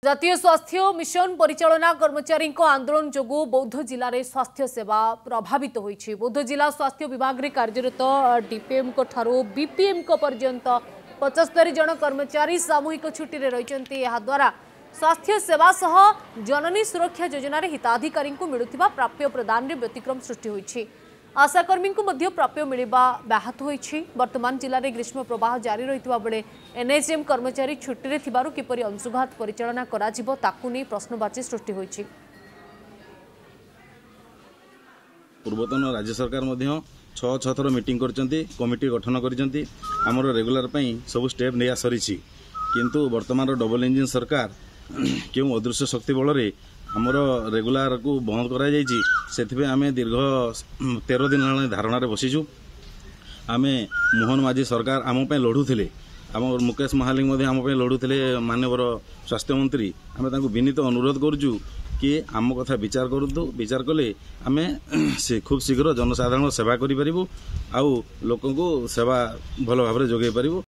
जातीय स्वास्थ्य मिशन परिचालना कर्मचारी आंदोलन जोगु बौद्ध जिले में स्वास्थ्य सेवा प्रभावित होइछि। बौद्ध जिला स्वास्थ्य विभाग में कार्यरत डीपीएम ठारू बीपीएम पर्यंत 75 जन कर्मचारी सामूहिक छुट्टी में रही। द्वारा स्वास्थ्य सेवा सह जननी सुरक्षा योजना हिताधिकारी मिलुथिबा प्राप्य प्रदान में व्यतिक्रम सृष्टि होइछि। आशाकर्मी को मध्य प्राप्य मिलवा व्याहत होइछि। वर्तमान जिले में ग्रीष्म प्रवाह जारी रहितबा बेले एनएचएम कर्मचारी छुट्टी रे थिबारु किपरि अंशुघात परिचालना कराजिबो ताकु नै प्रश्नवाची सृष्टि होइछि। पूर्वतन राज्य सरकार मध्य 6 थर मीटिंग करचंती, कमिटी गठन करचंती, हमरो रेगुलर पई सब स्टेप नै आसरिछि। किंतु वर्तमान डबल इंजिन सरकार क्यों अदृश्य शक्ति बल रे हमरो रेगुलर को बंद करा जाइछि। सेथिबे आमे दीर्घ 13 दिन धारणा रे बसिछु। आमे मोहन माझी सरकार आम पे लढुथिले, आम मुकेश महालिंग मध्य आम पे लढुथिले। माननीय स्वास्थ्य मंत्री आमे तांको विनीत अनुरोध करूछु कि आम कथा विचार करतु। विचार कले आमे से खूब शीघ्र जनसाधारण सेवा करि परिबु, आउ लोकन को सेवा भल भाबरे जोगै परिबु।